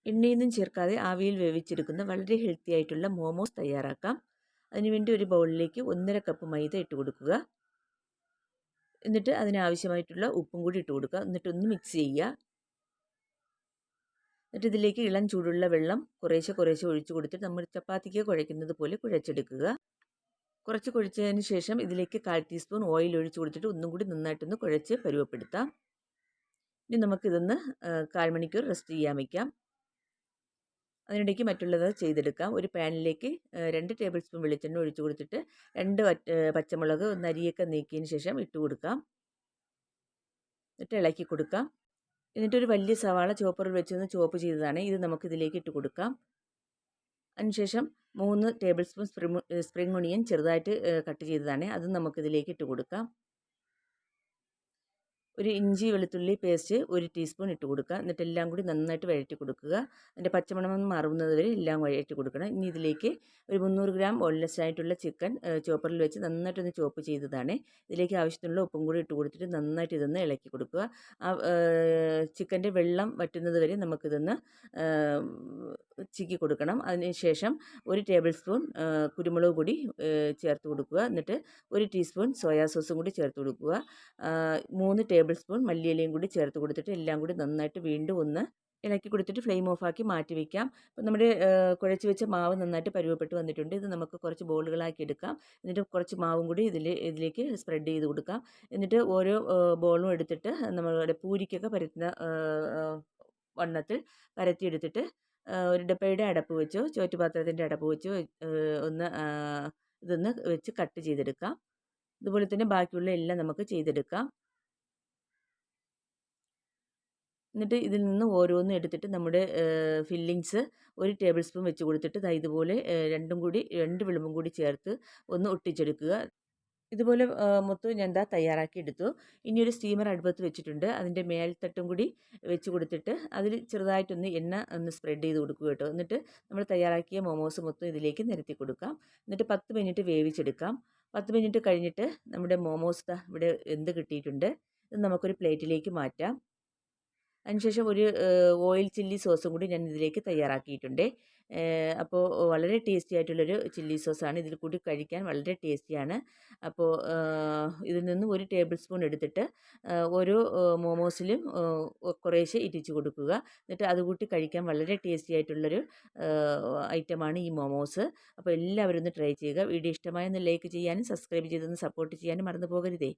എണ്ണയൊന്നും ചേർക്കാതെ ആവിയിൽ വേവിച്ചെടുക്കുന്ന വളരെ ഹെൽത്തി ആയിട്ടുള്ള മോമോസ് തയ്യാറാക്കാം. അതിനുവേണ്ടി ഒരു ബൗളിലേക്ക് 1.5 കപ്പ് മൈദ ഇട്ട് കൊടുക്കുക. എന്നിട്ട് അതിനാവശ്യമായിട്ടുള്ള ഉപ്പും കൂടി ഇട്ട് കൊടുക്കുക. എന്നിട്ടൊന്ന് മിക്സ് ചെയ്യുക. എന്നിട്ട് ഇതിലേക്ക് ഇളം ചൂടുള്ള വെള്ളം കുറേശ്ശെ കുറേശ്ശെ ഒഴിച്ചു കൊടുത്തിട്ട് നമ്മൾ ചപ്പാത്തിക്ക് കുഴയ്ക്കുന്നത് പോലെ കുഴച്ചെടുക്കുക. കുറച്ച് കുഴച്ചതിന് ശേഷം ഇതിലേക്ക് 1/4 ടീസ്പൂൺ ഓയിൽ ഒഴിച്ചു കൊടുത്തിട്ട് ഒന്നും കൂടി നന്നായിട്ടൊന്ന് കുഴച്ച് പരുവപ്പെടുത്താം. ഇനി നമുക്കിതൊന്ന് 1/4 മണിക്കൂർ റെസ്റ്റ് ചെയ്യാൻ വയ്ക്കാം. അതിനിടയ്ക്ക് മറ്റുള്ളത് ചെയ്തെടുക്കാം. ഒരു പാനിലേക്ക് 2 ടേബിൾ സ്പൂൺ വെളിച്ചെണ്ണ ഒഴിച്ചു കൊടുത്തിട്ട് 2 പച്ചമുളക് ഒന്ന് അരിയൊക്കെ നീക്കിയതിന് ശേഷം ഇട്ട് കൊടുക്കാം. എന്നിട്ട് ഇളക്കി കൊടുക്കാം. എന്നിട്ടൊരു വലിയ സവാള ചോപ്പറിൽ വെച്ചൊന്ന് ചോപ്പ് ചെയ്തതാണ്. ഇത് നമുക്കിതിലേക്ക് ഇട്ട് കൊടുക്കാം. അതിനുശേഷം 3 ടേബിൾ സ്പൂൺ സ്പ്രിംഗ് ഒണിയൻ ചെറുതായിട്ട് കട്ട് ചെയ്തതാണ്. അതും നമുക്കിതിലേക്ക് ഇട്ട് കൊടുക്കാം. ഒരു ഇഞ്ചി വെളുത്തുള്ളി പേസ്റ്റ് 1 ടീസ്പൂൺ ഇട്ട് കൊടുക്കുക. എന്നിട്ട് എല്ലാം കൂടി നന്നായിട്ട് വഴറ്റി കൊടുക്കുക. അതിൻ്റെ പച്ചമണം മാറുന്നത് വരെ എല്ലാം വഴറ്റി കൊടുക്കണം. ഇനി ഇതിലേക്ക് ഒരു 300 ഗ്രാം ബോൺലെസ് ആയിട്ടുള്ള ചിക്കൻ ചോപ്പറിൽ വെച്ച് നന്നായിട്ടൊന്ന് ചോപ്പ് ചെയ്തതാണ്. ഇതിലേക്ക് ആവശ്യത്തിനുള്ള ഉപ്പും കൂടി ഇട്ട് കൊടുത്തിട്ട് നന്നായിട്ട് ഇതൊന്ന് ഇളക്കി കൊടുക്കുക. ആ ചിക്കൻ്റെ വെള്ളം വറ്റുന്നത് വരെ നമുക്കിതൊന്ന് ചിക്കി കൊടുക്കണം. അതിനുശേഷം 1 ടേബിൾ സ്പൂൺ കുരുമുളക് പൊടി ചേർത്ത് കൊടുക്കുക. എന്നിട്ട് 1 ടീസ്പൂൺ സോയാ സോസും കൂടി ചേർത്ത് കൊടുക്കുക. 3 ടേബിൾ സ്പൂൺ മല്ലിയിലയും കൂടി ചേർത്ത് കൊടുത്തിട്ട് എല്ലാം കൂടി നന്നായിട്ട് വീണ്ടും ഒന്ന് ഇളക്കി കൊടുത്തിട്ട് ഫ്ലെയിം ഓഫാക്കി മാറ്റി വയ്ക്കാം. അപ്പോൾ നമ്മുടെ കുഴച്ച് വെച്ച മാവ് നന്നായിട്ട് പരുവപ്പെട്ട് വന്നിട്ടുണ്ട്. ഇത് നമുക്ക് കുറച്ച് ബോളുകളാക്കി എടുക്കാം. എന്നിട്ട് കുറച്ച് മാവും കൂടി ഇതിലേക്ക് സ്പ്രെഡ് ചെയ്ത് കൊടുക്കാം. എന്നിട്ട് ഓരോ ബോളും എടുത്തിട്ട് നമ്മളുടെ പൂരിക്കൊക്കെ പരത്തുന്ന വണ്ണത്തിൽ പരത്തിയെടുത്തിട്ട് ഒരു ഡപ്പയുടെ അടപ്പ് വെച്ചോ ചോറ്റുപാത്രത്തിൻ്റെ അടപ്പ് വെച്ചോ ഒന്ന് ഇതൊന്ന് വെച്ച് കട്ട് ചെയ്തെടുക്കാം. ഇതുപോലെ തന്നെ ബാക്കിയുള്ള എല്ലാം നമുക്ക് ചെയ്തെടുക്കാം. എന്നിട്ട് ഇതിൽ നിന്ന് ഓരോന്നും എടുത്തിട്ട് നമ്മുടെ ഫില്ലിങ്സ് 1 ടേബിൾ സ്പൂൺ വെച്ച് കൊടുത്തിട്ട് ഇതുപോലെ 2 വിളുമ്പും കൂടി ചേർത്ത് ഒന്ന് ഒട്ടിച്ചെടുക്കുക. ഇതുപോലെ മൊത്തം ഞാൻ തയ്യാറാക്കി എടുത്തു. ഇനി ഒരു സ്റ്റീമർ അടുപ്പത്ത് വെച്ചിട്ടുണ്ട്. അതിൻ്റെ മേൽത്തട്ടും കൂടി വെച്ച് കൊടുത്തിട്ട് അതിൽ ചെറുതായിട്ടൊന്ന് എണ്ണ ഒന്ന് സ്പ്രെഡ് ചെയ്ത് കൊടുക്കുക കേട്ടോ. എന്നിട്ട് നമ്മൾ തയ്യാറാക്കിയ മോമോസ് മൊത്തം ഇതിലേക്ക് നിരത്തി കൊടുക്കാം. എന്നിട്ട് 10 മിനിറ്റ് വേവിച്ചെടുക്കാം. 10 മിനിറ്റ് കഴിഞ്ഞിട്ട് നമ്മുടെ മോമോസ് ഇവിടെ വെന്ത് കിട്ടിയിട്ടുണ്ട്. ഇത് നമുക്കൊരു പ്ലേറ്റിലേക്ക് മാറ്റാം. അതിനുശേഷം ഒരു ഓയിൽ ചില്ലി സോസും കൂടി ഞാൻ ഇതിലേക്ക് തയ്യാറാക്കിയിട്ടുണ്ട്. അപ്പോൾ വളരെ ടേസ്റ്റി ആയിട്ടുള്ളൊരു ചില്ലി സോസാണ്. ഇതിൽ കൂടി കഴിക്കാൻ വളരെ ടേസ്റ്റിയാണ്. അപ്പോൾ ഇതിൽ നിന്ന് 1 ടേബിൾ സ്പൂൺ എടുത്തിട്ട് ഓരോ മോമോസിലും കുറേശ്ശെ ഇറ്റിച്ച് കൊടുക്കുക. എന്നിട്ട് അതുകൂട്ടി കഴിക്കാൻ വളരെ ടേസ്റ്റി ആയിട്ടുള്ളൊരു ഐറ്റമാണ് ഈ മോമോസ്. അപ്പോൾ എല്ലാവരും ഒന്ന് ട്രൈ ചെയ്യുക. വീഡിയോ ഇഷ്ടമായൊന്ന് ലൈക്ക് ചെയ്യാനും സബ്സ്ക്രൈബ് ചെയ്തൊന്ന് സപ്പോർട്ട് ചെയ്യാനും മറന്നു പോകരുതേ.